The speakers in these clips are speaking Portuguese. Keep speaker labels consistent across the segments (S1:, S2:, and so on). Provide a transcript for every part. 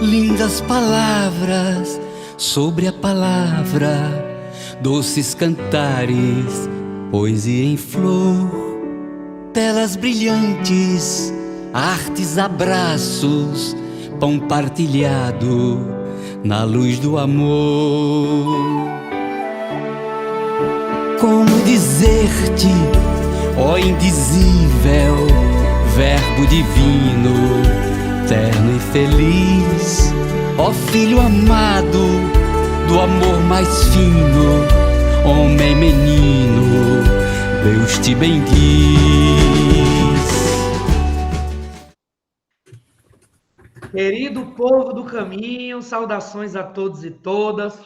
S1: Lindas palavras sobre a palavra, doces cantares, poesia em flor, telas brilhantes, artes, abraços, pão partilhado na luz do amor. Como dizer-te, ó indizível, verbo divino, terno e feliz, ó filho amado do amor mais fino, homem menino, Deus te bendiz.
S2: Querido povo do caminho, saudações a todos e todas,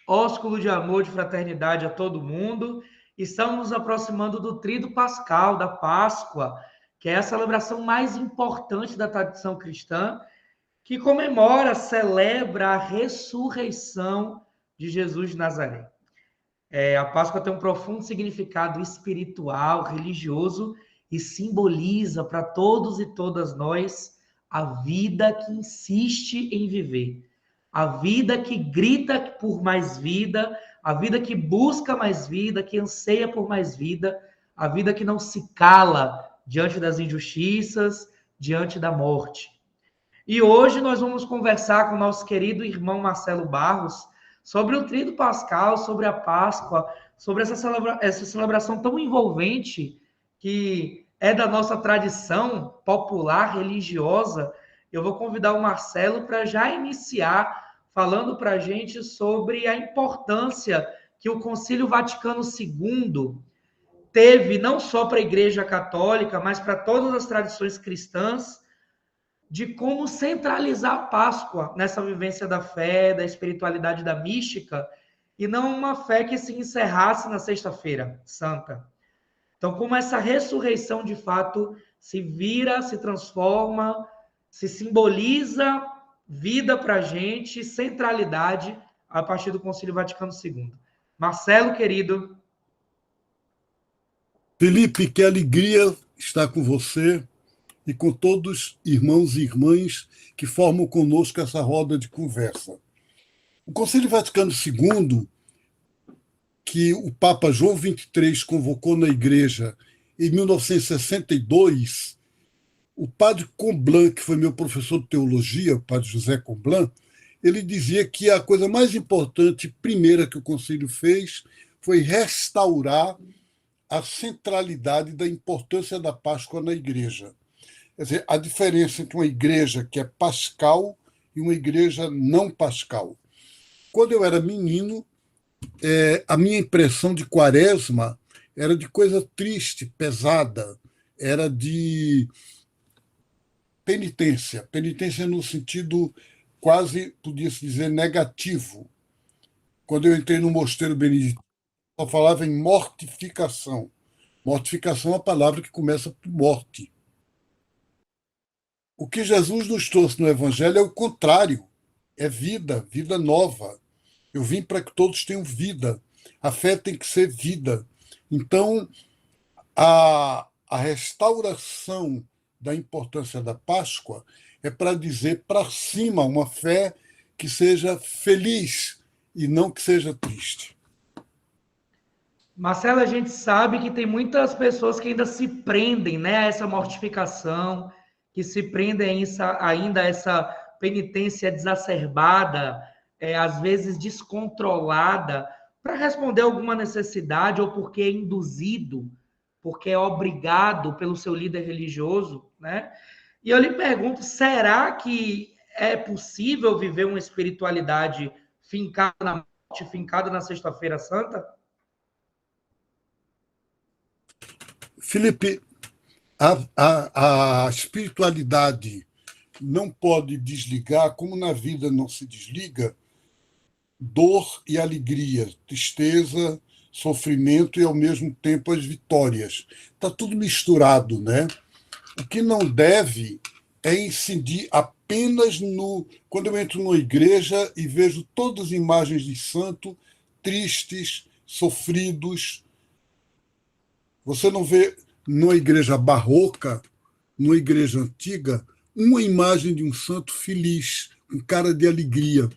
S2: ósculo de amor, de fraternidade a todo mundo. Estamos nos aproximando do Tríduo Pascal, da Páscoa, que é a celebração mais importante da tradição cristã, que comemora, celebra a ressurreição de Jesus de Nazaré. A Páscoa tem um profundo significado espiritual, religioso, e simboliza para todos e todas nós a vida que insiste em viver, a vida que grita por mais vida, a vida que busca mais vida, que anseia por mais vida, a vida que não se cala diante das injustiças, diante da morte. E hoje nós vamos conversar com o nosso querido irmão Marcelo Barros sobre o Tríduo Pascal, sobre a Páscoa, sobre essa celebração tão envolvente que é da nossa tradição popular, religiosa. Eu vou convidar o Marcelo para já iniciar falando para a gente sobre a importância que o Concílio Vaticano II teve, não só para a Igreja Católica, mas para todas as tradições cristãs, de como centralizar a Páscoa nessa vivência da fé, da espiritualidade, da mística, e não uma fé que se encerrasse na Sexta-feira Santa. Então, como essa ressurreição, de fato, se vira, se transforma, se simboliza vida para a gente, centralidade, a partir do Concílio Vaticano II. Marcelo, querido.
S3: Felipe, que alegria estar com você e com todos irmãos e irmãs que formam conosco essa roda de conversa. O Concílio Vaticano II, que o Papa João XXIII convocou na Igreja em 1962, o padre Comblan, que foi meu professor de teologia, o padre José Comblan, ele dizia que a coisa mais importante, primeira que o Concílio fez, foi restaurar a centralidade da importância da Páscoa na Igreja. Quer dizer, a diferença entre uma igreja que é pascal e uma igreja não pascal. Quando eu era menino, a minha impressão de Quaresma era de coisa triste, pesada, era de penitência. Penitência no sentido quase, podia-se dizer, negativo. Quando eu entrei no mosteiro beneditino, eu falava em mortificação. Mortificação é uma palavra que começa por morte. O que Jesus nos trouxe no Evangelho é o contrário. É vida, vida nova. Eu vim para que todos tenham vida. A fé tem que ser vida. Então, a restauração da importância da Páscoa é para dizer para cima uma fé que seja feliz e não que seja triste.
S2: Marcelo, a gente sabe que tem muitas pessoas que ainda se prendem, né, a essa mortificação, que se prendem ainda a essa penitência exacerbada, às vezes descontrolada, para responder alguma necessidade ou porque é induzido, porque é obrigado pelo seu líder religioso, né? E eu lhe pergunto, será que é possível viver uma espiritualidade fincada na morte, fincada na Sexta-feira Santa?
S3: Felipe, a espiritualidade não pode desligar, como na vida não se desliga, dor e alegria, tristeza, sofrimento e, ao mesmo tempo, as vitórias. Está tudo misturado, né? O que não deve é incidir apenas no... Quando eu entro numa igreja e vejo todas as imagens de santo tristes, sofridos. Você não vê numa igreja barroca, numa igreja antiga, uma imagem de um santo feliz, com cara de alegria.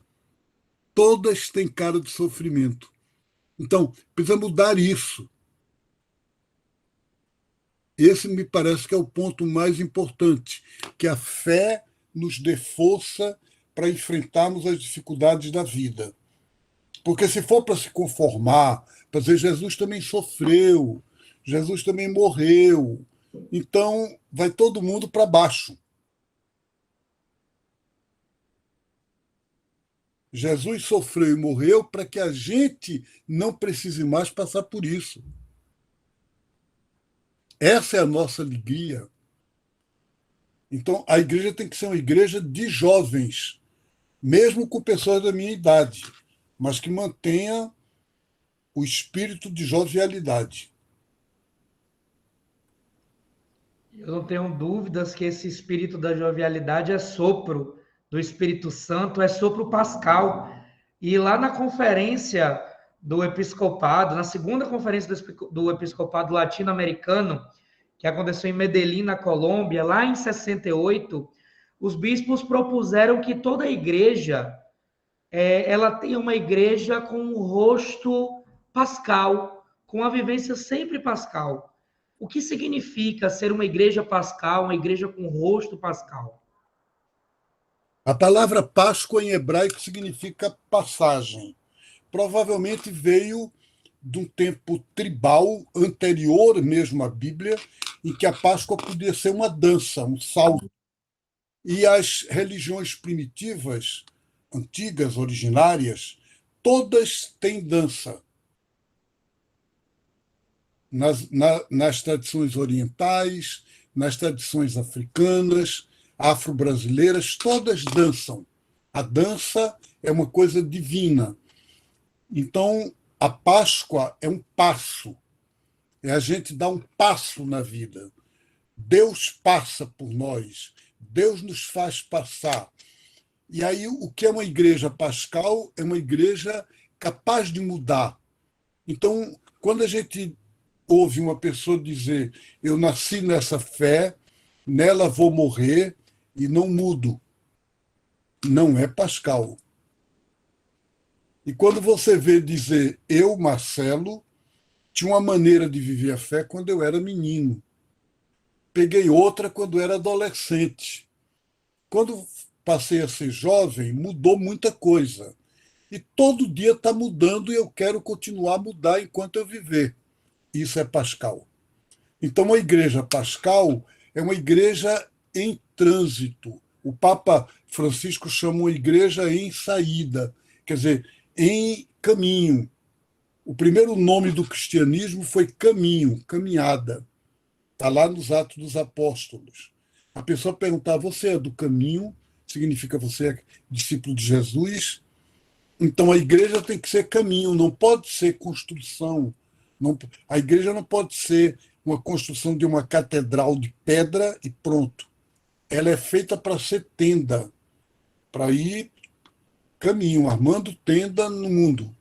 S3: Todas têm cara de sofrimento. Então, precisa mudar isso. Esse me parece que é o ponto mais importante, que a fé nos dê força para enfrentarmos as dificuldades da vida. Porque se for para se conformar, para dizer Jesus também sofreu, Jesus também morreu, então vai todo mundo para baixo. Jesus sofreu e morreu para que a gente não precise mais passar por isso. Essa é a nossa alegria. Então, a igreja tem que ser uma igreja de jovens, mesmo com pessoas da minha idade, mas que mantenha o espírito de jovialidade.
S2: Eu não tenho dúvidas que esse espírito da jovialidade é sopro do Espírito Santo, é sopro pascal. E lá na conferência do episcopado, na segunda conferência do episcopado latino-americano, que aconteceu em Medellín, na Colômbia, lá em 68, os bispos propuseram que toda a igreja ela tenha uma igreja com um rosto pascal, com a vivência sempre pascal. O que significa ser uma igreja pascal, uma igreja com rosto pascal?
S3: A palavra Páscoa em hebraico significa passagem. Provavelmente veio de um tempo tribal anterior mesmo à Bíblia, em que a Páscoa podia ser uma dança, um salto. E as religiões primitivas, antigas, originárias, todas têm dança. Nas tradições orientais, nas tradições africanas, afro-brasileiras, todas dançam. A dança é uma coisa divina. Então, a Páscoa é um passo. É a gente dar um passo na vida. Deus passa por nós. Deus nos faz passar. E aí, o que é uma igreja pascal? É uma igreja capaz de mudar. Então, quando a gente ouve uma pessoa dizer: eu nasci nessa fé, nela vou morrer e não mudo, não é pascal. E quando você vê dizer: eu, Marcelo, tinha uma maneira de viver a fé quando eu era menino, peguei outra quando era adolescente. Quando passei a ser jovem, mudou muita coisa. E todo dia está mudando e eu quero continuar a mudar enquanto eu viver. Isso é pascal. Então, a igreja pascal é uma igreja em trânsito. O Papa Francisco chamou a igreja em saída, quer dizer, em caminho. O primeiro nome do cristianismo foi caminho, caminhada. Está lá nos Atos dos Apóstolos. A pessoa perguntar: você é do caminho? Significa você é discípulo de Jesus? Então, a igreja tem que ser caminho, não pode ser construção. Não, a igreja não pode ser uma construção de uma catedral de pedra e pronto. Ela é feita para ser tenda, para ir caminho, armando tenda no mundo.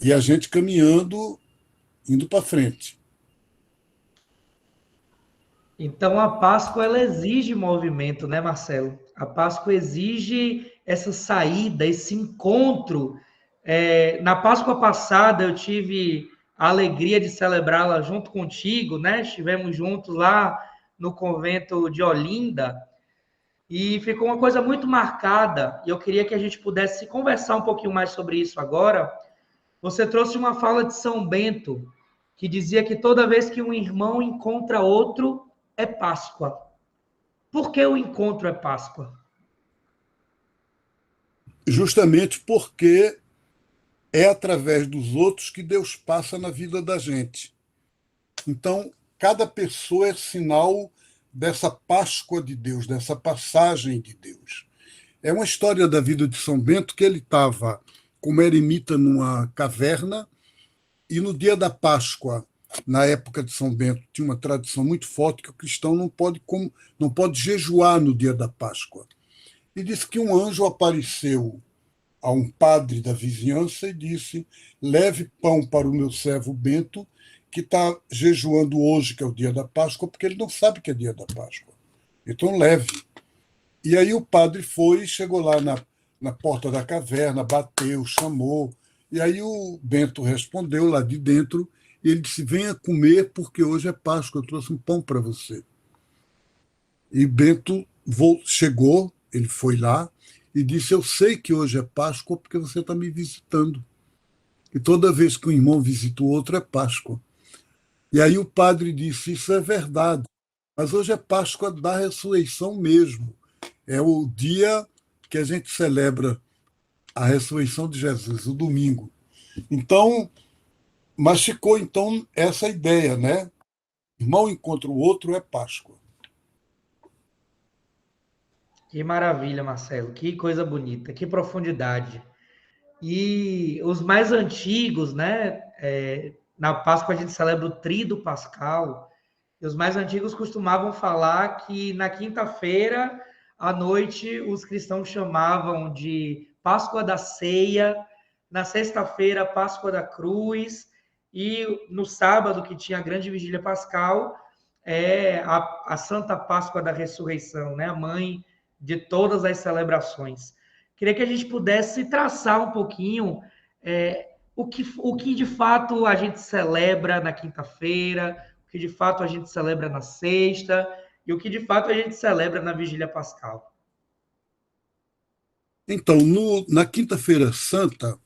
S3: E a gente caminhando, indo para frente.
S2: Então, a Páscoa ela exige movimento, né, Marcelo? A Páscoa exige essa saída, esse encontro. Na Páscoa passada, eu tive a alegria de celebrá-la junto contigo, né? Estivemos juntos lá no convento de Olinda e ficou uma coisa muito marcada. E eu queria que a gente pudesse conversar um pouquinho mais sobre isso agora. Você trouxe uma fala de São Bento que dizia que toda vez que um irmão encontra outro, é Páscoa. Por que o encontro é Páscoa?
S3: Justamente porque é através dos outros que Deus passa na vida da gente. Então, cada pessoa é sinal dessa Páscoa de Deus, dessa passagem de Deus. É uma história da vida de São Bento que ele estava como eremita numa caverna e no dia da Páscoa, na época de São Bento, tinha uma tradição muito forte que o cristão não pode jejuar no dia da Páscoa. E disse que um anjo apareceu a um padre da vizinhança e disse: leve pão para o meu servo Bento, que está jejuando hoje, que é o dia da Páscoa, porque ele não sabe que é dia da Páscoa. Então leve. E aí o padre foi, chegou lá na porta da caverna, bateu, chamou. E aí o Bento respondeu lá de dentro, e ele disse: venha comer, porque hoje é Páscoa, eu trouxe um pão para você. E Bento chegou, ele foi lá e disse: eu sei que hoje é Páscoa porque você está me visitando. E toda vez que um irmão visita o outro é Páscoa. E aí o padre disse: isso é verdade, mas hoje é Páscoa da ressurreição mesmo. É o dia que a gente celebra a ressurreição de Jesus, o domingo. Então, mas ficou então essa ideia, né? Irmão encontra o outro é Páscoa.
S2: Que maravilha, Marcelo. Que coisa bonita, que profundidade. E os mais antigos, né? Na Páscoa a gente celebra o Tríduo Pascal. E os mais antigos costumavam falar que na quinta-feira à noite os cristãos chamavam de Páscoa da Ceia, na sexta-feira Páscoa da Cruz e no sábado, que tinha a grande vigília pascal, a Santa Páscoa da Ressurreição, né? A mãe de todas as celebrações. Queria que a gente pudesse traçar um pouquinho o que de fato a gente celebra na quinta-feira, o que de fato a gente celebra na sexta e o que de fato a gente celebra na vigília pascal.
S3: Então, na Quinta-feira Santa,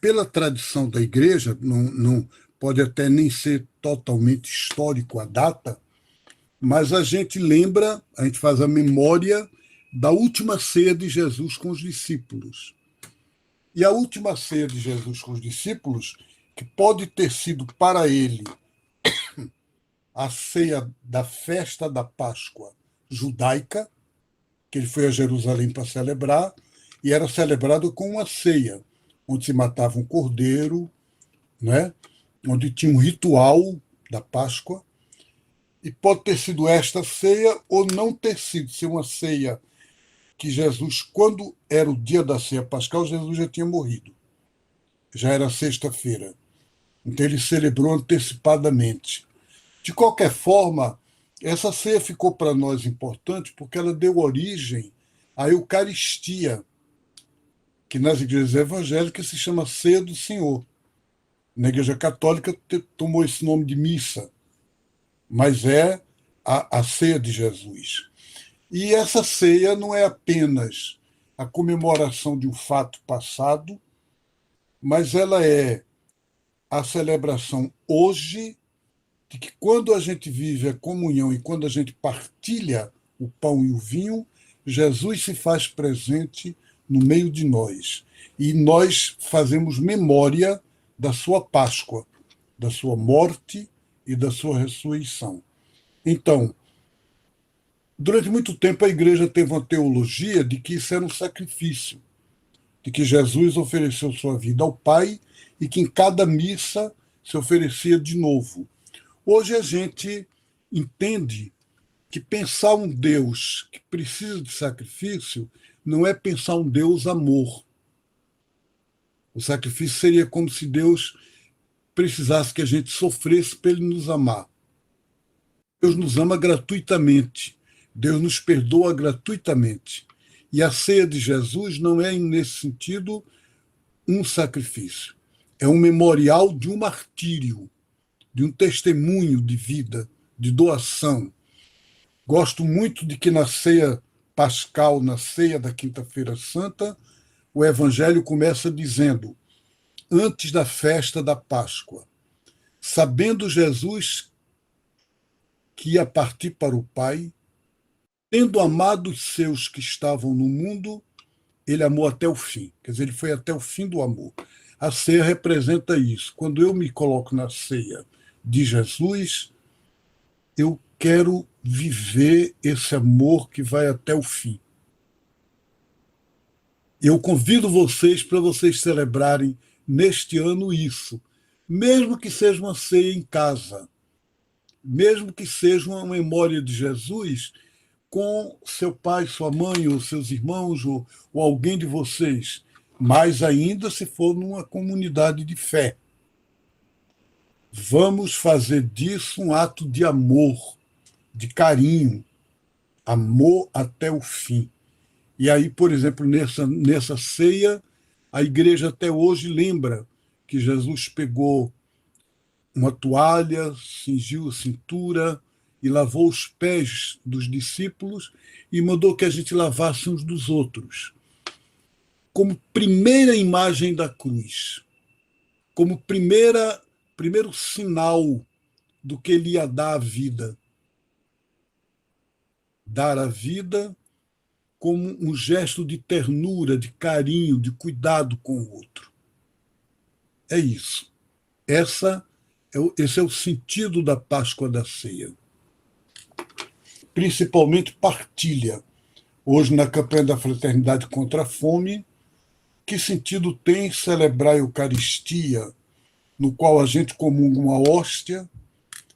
S3: pela tradição da igreja, não pode até nem ser totalmente histórico a data, mas a gente lembra, a gente faz a memória da última ceia de Jesus com os discípulos. E a última ceia de Jesus com os discípulos, que pode ter sido para ele a ceia da festa da Páscoa judaica, que ele foi a Jerusalém para celebrar, e era celebrado com uma ceia, onde se matava um cordeiro, né? Onde tinha um ritual da Páscoa, e pode ter sido esta ceia ou não ter sido, ser uma ceia que Jesus, quando era o dia da ceia pascal, Jesus já tinha morrido. Já era sexta-feira. Então ele celebrou antecipadamente. De qualquer forma, essa ceia ficou para nós importante porque ela deu origem à Eucaristia, que nas igrejas evangélicas se chama Ceia do Senhor. Na Igreja Católica tomou esse nome de missa, mas é a ceia de Jesus. E essa ceia não é apenas a comemoração de um fato passado, mas ela é a celebração hoje de que quando a gente vive a comunhão e quando a gente partilha o pão e o vinho, Jesus se faz presente no meio de nós. E nós fazemos memória da sua Páscoa, da sua morte e da sua ressurreição. Então, durante muito tempo a igreja teve uma teologia de que isso era um sacrifício, de que Jesus ofereceu sua vida ao Pai e que em cada missa se oferecia de novo. Hoje a gente entende que pensar um Deus que precisa de sacrifício não é pensar um Deus amor. O sacrifício seria como se Deus precisasse que a gente sofresse para ele nos amar. Deus nos ama gratuitamente. Deus nos perdoa gratuitamente. E a ceia de Jesus não é, nesse sentido, um sacrifício. É um memorial de um martírio, de um testemunho de vida, de doação. Gosto muito de que na ceia pascal, na ceia da Quinta-feira Santa, o Evangelho começa dizendo: antes da festa da Páscoa, sabendo Jesus que ia partir para o Pai, tendo amado os seus que estavam no mundo, ele amou até o fim. Quer dizer, ele foi até o fim do amor. A ceia representa isso. Quando eu me coloco na ceia de Jesus, eu quero viver esse amor que vai até o fim. Eu convido vocês para vocês celebrarem neste ano isso, mesmo que seja uma ceia em casa, mesmo que seja uma memória de Jesus com seu pai, sua mãe, ou seus irmãos, ou alguém de vocês, mais ainda se for numa comunidade de fé. Vamos fazer disso um ato de amor, de carinho, amou até o fim. E aí, por exemplo, nessa ceia, a igreja até hoje lembra que Jesus pegou uma toalha, cingiu a cintura e lavou os pés dos discípulos e mandou que a gente lavasse uns dos outros. Como primeira imagem da cruz, como primeiro sinal do que ele ia dar à vida. Dar a vida como um gesto de ternura, de carinho, de cuidado com o outro. É isso. Esse é o sentido da Páscoa da Ceia. Principalmente partilha. Hoje, na campanha da Fraternidade contra a Fome, que sentido tem celebrar a Eucaristia, no qual a gente comunga uma hóstia,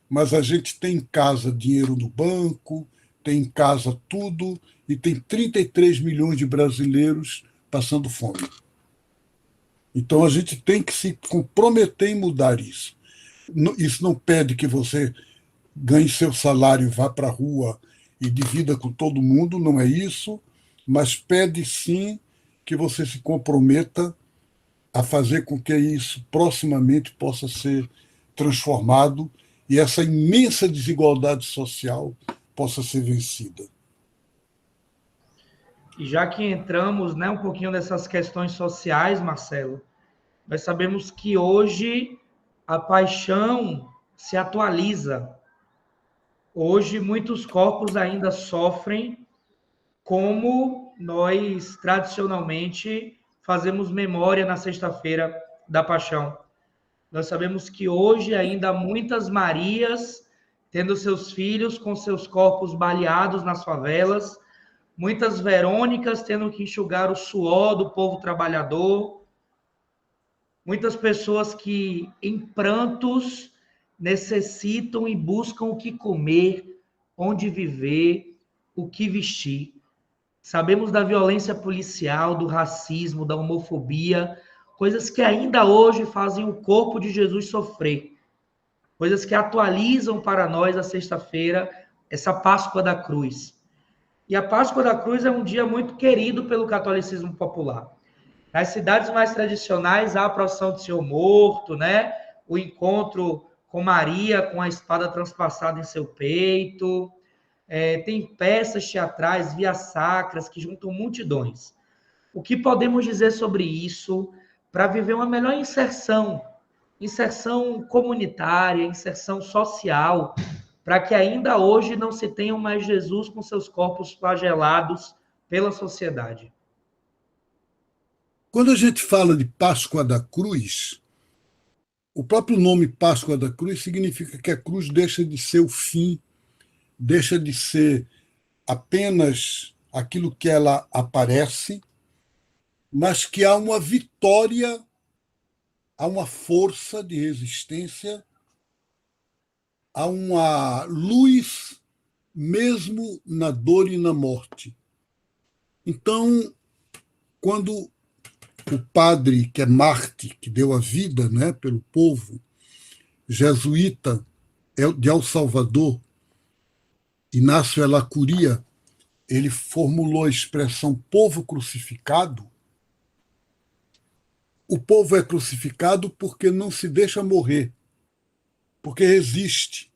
S3: mas a gente tem em casa dinheiro no banco, tem em casa tudo, e tem 33 milhões de brasileiros passando fome. Então a gente tem que se comprometer em mudar isso. Isso não pede que você ganhe seu salário e vá para a rua e divida com todo mundo, não é isso, mas pede sim que você se comprometa a fazer com que isso proximamente possa ser transformado e essa imensa desigualdade social possa ser vencida.
S2: E já que entramos, né, um pouquinho nessas questões sociais, Marcelo, nós sabemos que hoje a paixão se atualiza. Hoje muitos corpos ainda sofrem como nós tradicionalmente fazemos memória na sexta-feira da paixão. Nós sabemos que hoje ainda há muitas Marias tendo seus filhos com seus corpos baleados nas favelas, muitas Verônicas tendo que enxugar o suor do povo trabalhador, muitas pessoas que em prantos necessitam e buscam o que comer, onde viver, o que vestir. Sabemos da violência policial, do racismo, da homofobia, coisas que ainda hoje fazem o corpo de Jesus sofrer, coisas que atualizam para nós a sexta-feira, essa Páscoa da Cruz. E a Páscoa da Cruz é um dia muito querido pelo catolicismo popular. Nas cidades mais tradicionais, há a procissão do Senhor Morto, né? O encontro com Maria, com a espada transpassada em seu peito. Tem peças teatrais, vias sacras, que juntam multidões. O que podemos dizer sobre isso para viver uma melhor inserção comunitária, inserção social, para que ainda hoje não se tenham mais Jesus com seus corpos flagelados pela sociedade?
S3: Quando a gente fala de Páscoa da Cruz, o próprio nome Páscoa da Cruz significa que a cruz deixa de ser o fim, deixa de ser apenas aquilo que ela aparece, mas que há uma vitória, há uma força de resistência, há uma luz mesmo na dor e na morte. Então, quando o padre, que é Marte, que deu a vida, né, pelo povo, jesuíta de El Salvador, Inácio Elacuria, ele formulou a expressão povo crucificado. O povo é crucificado porque não se deixa morrer, porque resiste.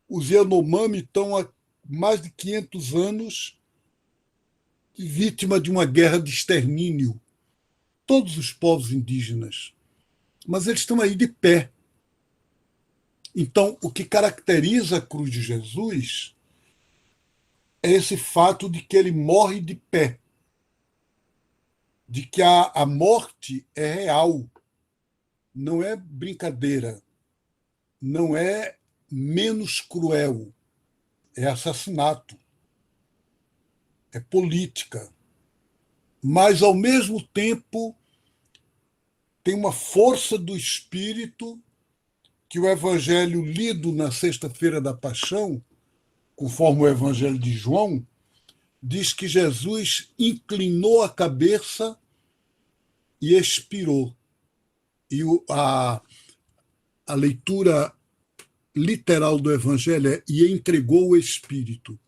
S3: Os Yanomami estão há mais de 500 anos vítima de uma guerra de extermínio. Todos os povos indígenas. Mas eles estão aí de pé. Então, o que caracteriza a cruz de Jesus é esse fato de que ele morre de pé. De que a morte é real. Não é brincadeira. Não é menos cruel. É assassinato. É política. Mas, ao mesmo tempo, tem uma força do espírito que o evangelho lido na sexta-feira da Paixão, conforme o evangelho de João, diz que Jesus inclinou a cabeça e expirou. E a leitura literal do evangelho é: e entregou o espírito.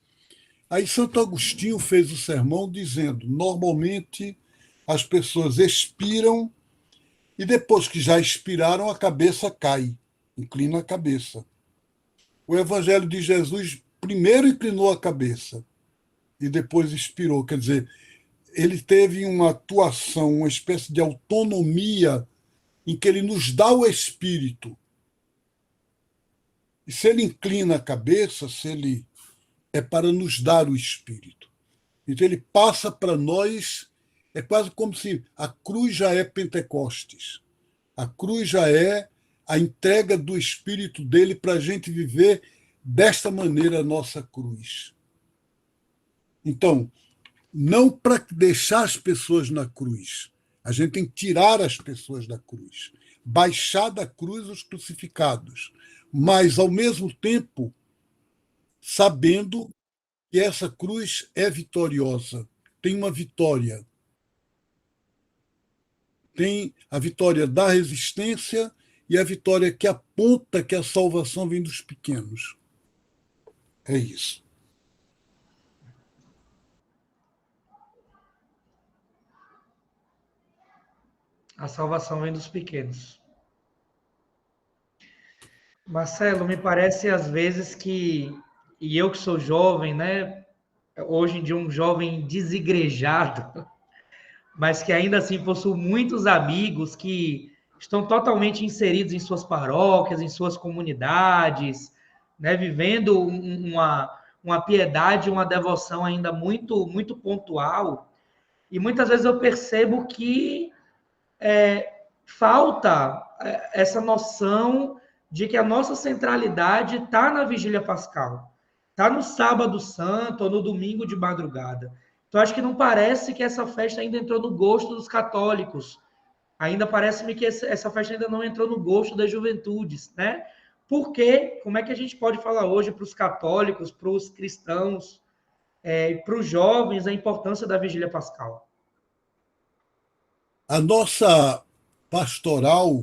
S3: Aí Santo Agostinho fez o sermão dizendo: normalmente as pessoas expiram e depois que já expiraram, a cabeça cai, inclina a cabeça. O Evangelho de Jesus primeiro inclinou a cabeça e depois expirou. Quer dizer, ele teve uma atuação, uma espécie de autonomia em que ele nos dá o espírito. E se ele inclina a cabeça, se ele é para nos dar o espírito. Então ele passa para nós, é quase como se a cruz já é Pentecostes. A cruz já é a entrega do espírito dele para a gente viver desta maneira a nossa cruz. Então, não para deixar as pessoas na cruz. A gente tem que tirar as pessoas da cruz, baixar da cruz os crucificados, mas, ao mesmo tempo, sabendo que essa cruz é vitoriosa, tem uma vitória. Tem a vitória da resistência e a vitória que aponta que a salvação vem dos pequenos. É isso.
S2: A salvação vem dos pequenos. Marcelo, me parece às vezes que, e eu que sou jovem, né? Hoje em dia um jovem desigrejado, mas que ainda assim possui muitos amigos que estão totalmente inseridos em suas paróquias, em suas comunidades, né? Vivendo uma piedade, uma devoção ainda muito, muito pontual. E muitas vezes eu percebo que falta essa noção de que a nossa centralidade está na vigília pascal, está no sábado santo ou no domingo de madrugada. Então, acho que não parece que essa festa ainda entrou no gosto dos católicos. Ainda parece-me que essa festa ainda não entrou no gosto das juventudes, né? Porque, como é que a gente pode falar hoje para os católicos, para os cristãos, para os jovens, a importância da vigília pascal?
S3: A nossa pastoral,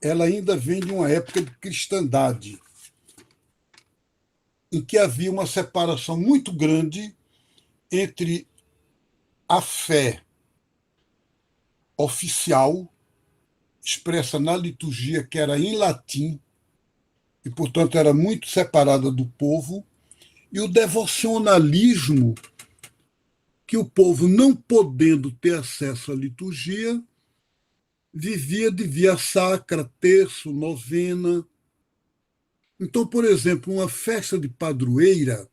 S3: ela ainda vem de uma época de cristandade, em que havia uma separação muito grande entre a fé oficial, expressa na liturgia, que era em latim, e, portanto, era muito separada do povo, e o devocionalismo, que o povo, não podendo ter acesso à liturgia, vivia de via sacra, terço, novena. Então, por exemplo, uma festa de padroeira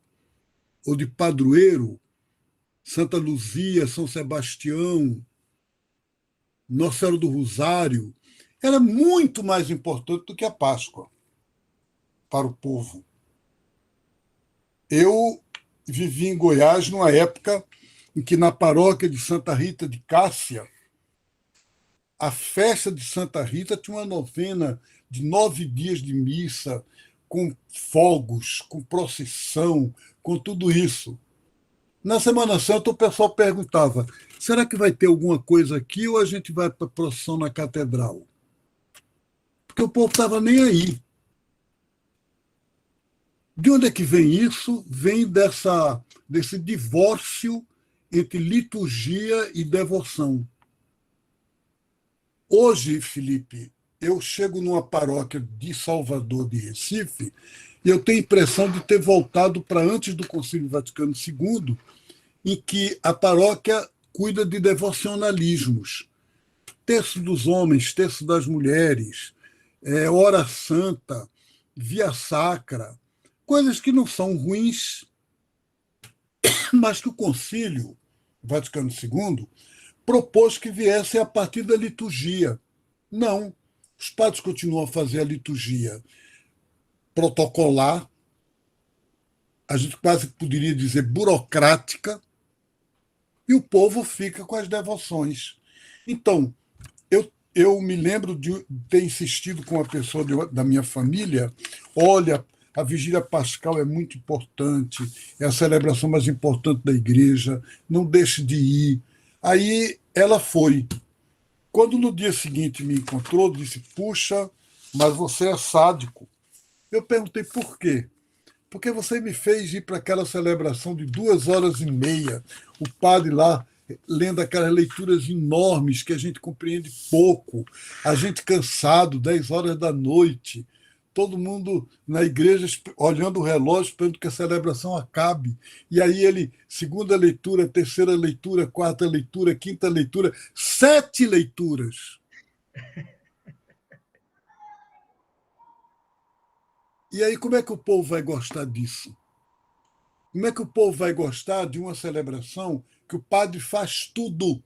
S3: ou de padroeiro, Santa Luzia, São Sebastião, Nossa Senhora do Rosário, era muito mais importante do que a Páscoa para o povo. Eu vivi em Goiás numa época em que, na paróquia de Santa Rita de Cássia, a festa de Santa Rita tinha uma novena de 9 dias de missa, com fogos, com procissão, com tudo isso. Na Semana Santa, o pessoal perguntava: será que vai ter alguma coisa aqui ou a gente vai para a procissão na catedral? Porque o povo estava nem aí. De onde é que vem isso? Vem desse divórcio entre liturgia e devoção. Hoje, Felipe, eu chego numa paróquia de Salvador, de Recife, e eu tenho a impressão de ter voltado para antes do Concílio Vaticano II, em que a paróquia cuida de devocionalismos. Terço dos homens, terço das mulheres, hora santa, via sacra, coisas que não são ruins, mas que o Concílio Vaticano II propôs que viessem a partir da liturgia. Não. Os padres continuam a fazer a liturgia protocolar, a gente quase poderia dizer burocrática, e o povo fica com as devoções. Então, eu me lembro de ter insistido com uma pessoa da minha família: olha, a vigília pascal é muito importante, é a celebração mais importante da igreja, não deixe de ir. Aí ela foi. Quando no dia seguinte me encontrou, disse: puxa, mas você é sádico. Eu perguntei por quê. porque você me fez ir para aquela celebração de 2 horas e meia, o padre lá lendo aquelas leituras enormes que a gente compreende pouco, a gente cansado, 10 horas da noite, todo mundo na igreja olhando o relógio, esperando que a celebração acabe. E aí ele, segunda leitura, terceira leitura, quarta leitura, quinta leitura, 7 leituras. E aí, como é que o povo vai gostar disso? Como é que o povo vai gostar de uma celebração que o padre faz tudo?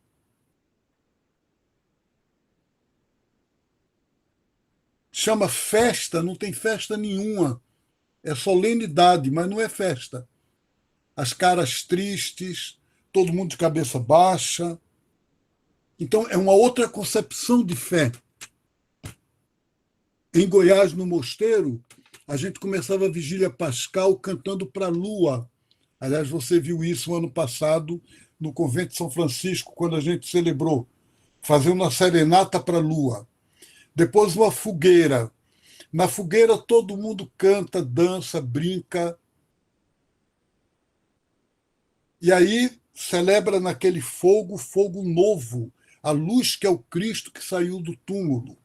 S3: Chama festa, não tem festa nenhuma. É solenidade, mas não é festa. As caras tristes, todo mundo de cabeça baixa. Então, é uma outra concepção de fé. Em Goiás, no mosteiro, a gente começava a vigília pascal cantando para a lua. Aliás, você viu isso no ano passado, no convento de São Francisco, quando a gente celebrou, fazendo uma serenata para a lua. Depois, uma fogueira. Na fogueira, todo mundo canta, dança, brinca. E aí, celebra naquele fogo, fogo novo, a luz que é o Cristo que saiu do túmulo.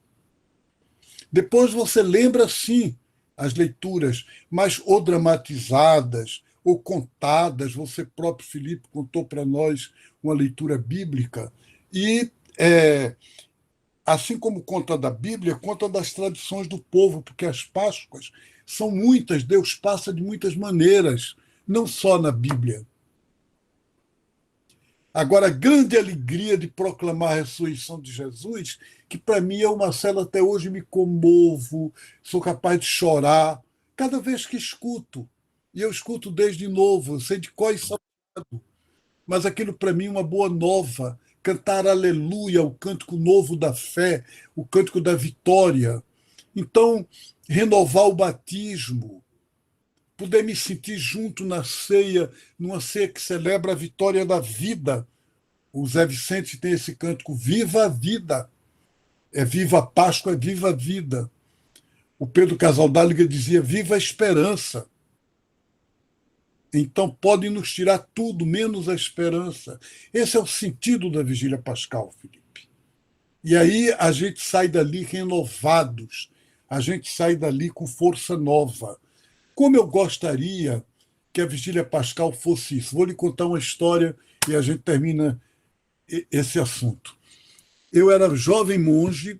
S3: Depois você lembra, sim, as leituras, mas ou dramatizadas, ou contadas. Você próprio, Felipe, contou para nós uma leitura bíblica. E, assim como conta da Bíblia, conta das tradições do povo, porque as Páscoas são muitas, Deus passa de muitas maneiras, não só na Bíblia. Agora, a grande alegria de proclamar a ressurreição de Jesus, que para mim, eu, Marcelo, até hoje me comovo, sou capaz de chorar cada vez que escuto. E eu escuto desde novo, eu sei de qual é salgado, mas aquilo para mim é uma boa nova. Cantar aleluia, o cântico novo da fé, o cântico da vitória. Então, renovar o batismo, poder me sentir junto na ceia, numa ceia que celebra a vitória da vida. O Zé Vicente tem esse cântico, viva a vida. É viva a Páscoa, é viva a vida. O Pedro Casaldáliga dizia, viva a esperança. Então podem nos tirar tudo, menos a esperança. Esse é o sentido da vigília pascal, Felipe. E aí a gente sai dali renovados, a gente sai dali com força nova. Como eu gostaria que a vigília pascal fosse isso. Vou lhe contar uma história e a gente termina esse assunto. Eu era jovem monge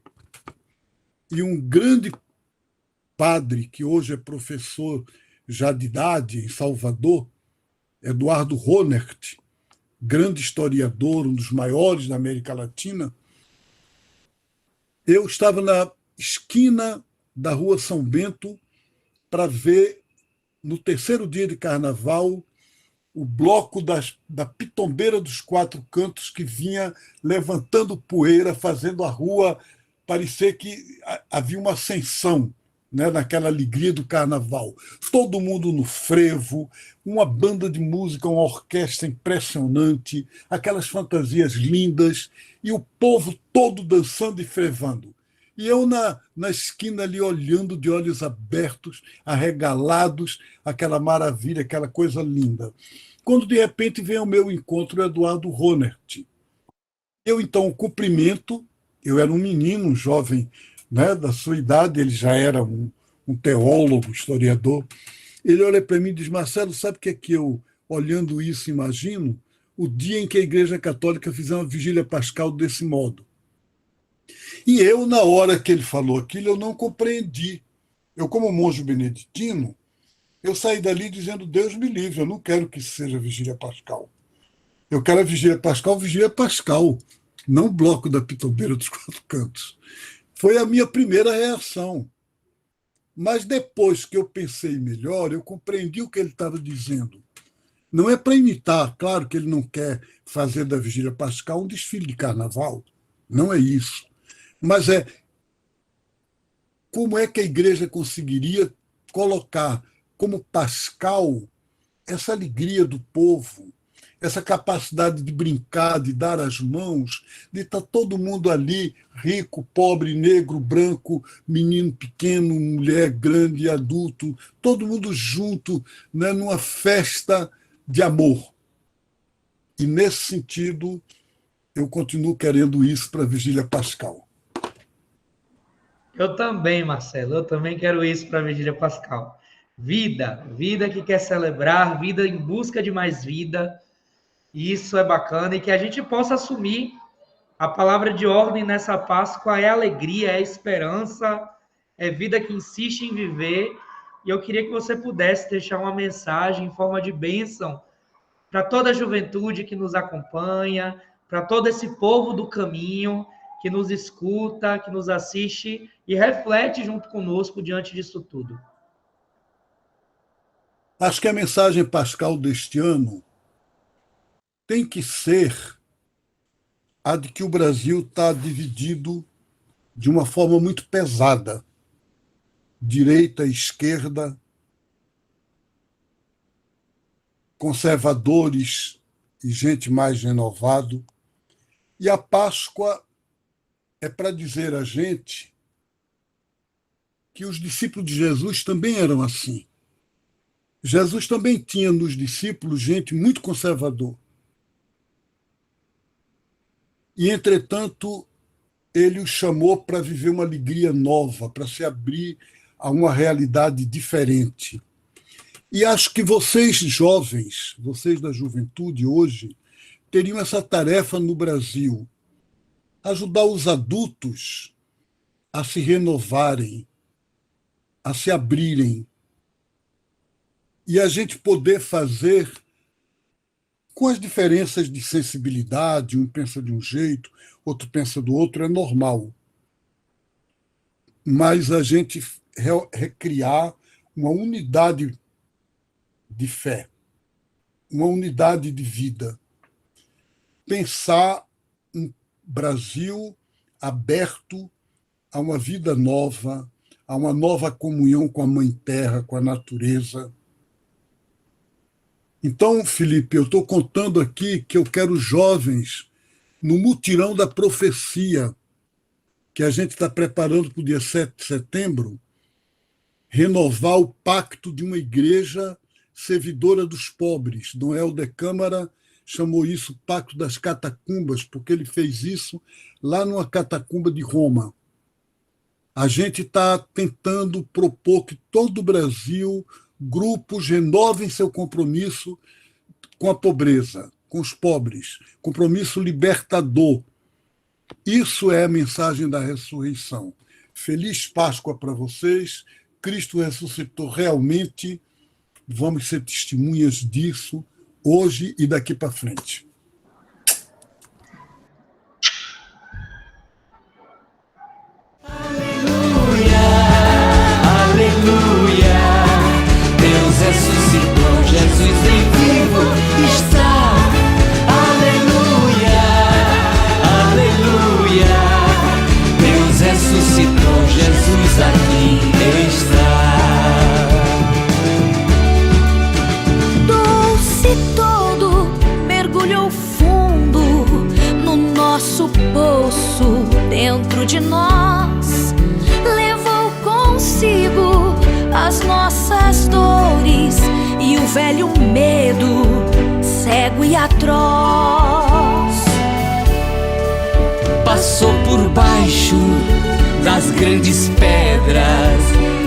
S3: e um grande padre, que hoje é professor já de idade em Salvador, Eduardo Ronert, grande historiador, um dos maiores da América Latina. Eu estava na esquina da Rua São Bento para ver, no terceiro dia de carnaval, o bloco da Pitombeira dos Quatro Cantos, que vinha levantando poeira, fazendo a rua parecer que havia uma ascensão, né, naquela alegria do carnaval. Todo mundo no frevo, uma banda de música, uma orquestra impressionante, aquelas fantasias lindas, e o povo todo dançando e frevando. E eu na esquina ali olhando de olhos abertos, arregalados, aquela maravilha, aquela coisa linda. Quando, de repente, vem ao meu encontro o Eduardo Ronert. Eu, então, o cumprimento, eu era um menino, um jovem, né, da sua idade, ele já era um teólogo, historiador. Ele olha para mim e diz, Marcelo, sabe o que é que eu, olhando isso, imagino? O dia em que a Igreja Católica fizer uma vigília pascal desse modo. E eu, na hora que ele falou aquilo, eu não compreendi. Eu, como monge beneditino, eu saí dali dizendo, Deus me livre, eu não quero que isso seja vigília pascal. Eu quero a vigília pascal, não o bloco da Pitombeira dos Quatro Cantos. Foi a minha primeira reação. Mas depois que eu pensei melhor, eu compreendi o que ele estava dizendo. Não é para imitar, claro que ele não quer fazer da vigília pascal um desfile de carnaval, não é isso. Mas é como é que a igreja conseguiria colocar como pascal essa alegria do povo, essa capacidade de brincar, de dar as mãos, de estar todo mundo ali, rico, pobre, negro, branco, menino pequeno, mulher grande, adulto, todo mundo junto, né, numa festa de amor. E, nesse sentido, eu continuo querendo isso para a Vigília Pascal.
S2: Eu também, Marcelo, eu também quero isso para a Vigília Pascal. Vida, vida que quer celebrar, vida em busca de mais vida. Isso é bacana, e que a gente possa assumir a palavra de ordem nessa Páscoa é alegria, é esperança, é vida que insiste em viver. E eu queria que você pudesse deixar uma mensagem em forma de bênção para toda a juventude que nos acompanha, para todo esse povo do caminho que nos escuta, que nos assiste e reflete junto conosco diante disso tudo.
S3: Acho que a mensagem pascal deste ano tem que ser a de que o Brasil está dividido de uma forma muito pesada, direita, esquerda, conservadores e gente mais renovado. E a Páscoa é para dizer a gente que os discípulos de Jesus também eram assim. Jesus também tinha nos discípulos gente muito conservador. E, entretanto, ele os chamou para viver uma alegria nova, para se abrir a uma realidade diferente. E acho que vocês, jovens, vocês da juventude hoje, teriam essa tarefa no Brasil: ajudar os adultos a se renovarem, a se abrirem, e a gente poder fazer com as diferenças de sensibilidade, um pensa de um jeito, outro pensa do outro, é normal. Mas a gente recriar uma unidade de fé, uma unidade de vida. Pensar um Brasil aberto a uma vida nova, a uma nova comunhão com a Mãe Terra, com a natureza. Então, Felipe, eu estou contando aqui que eu quero jovens no mutirão da profecia, que a gente está preparando para o dia 7 de setembro, renovar o pacto de uma igreja servidora dos pobres. Dom Helder Câmara chamou isso Pacto das Catacumbas, porque ele fez isso lá numa catacumba de Roma. A gente está tentando propor que todo o Brasil, grupos, renovem seu compromisso com a pobreza, com os pobres, compromisso libertador. Isso é a mensagem da ressurreição. Feliz Páscoa para vocês. Cristo ressuscitou realmente. Vamos ser testemunhas disso hoje e daqui para frente.
S1: Aleluia, aleluia. Deus ressuscitou, Jesus vem vivo está. Aleluia, aleluia. Deus ressuscitou, Jesus aqui está.
S4: Todo mergulhou fundo no nosso poço, dentro de nós, levou consigo as nossas dores e o velho medo cego e atroz.
S1: Passou por baixo das grandes pedras,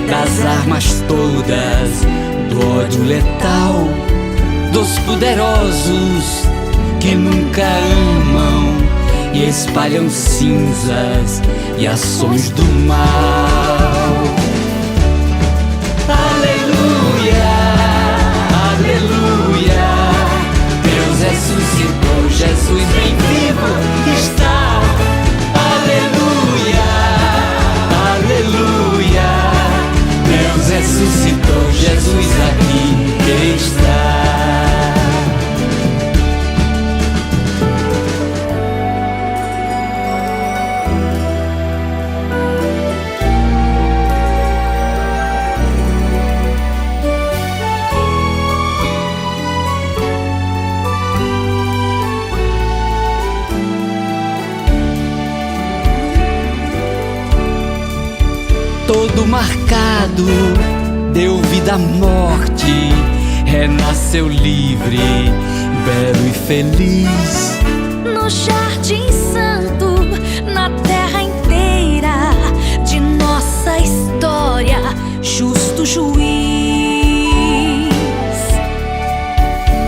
S1: das armas todas, do ódio letal, dos poderosos que nunca amam e espalham cinzas e ações do mal. Aleluia, aleluia. Deus ressuscitou, Jesus vem vivo está. Aleluia, aleluia. Deus ressuscitou, Jesus aqui está. todo marcado, deu vida à morte, renasceu livre, belo e feliz.
S4: No jardim santo, na terra inteira de nossa história, justo juiz.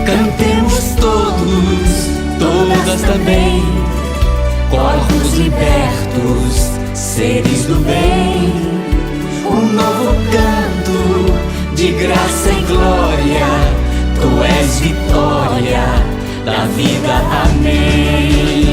S1: Cantemos todos, todas também, corpos libertos, seres do bem. Um novo canto de graça e glória, tu és vitória da vida, amém.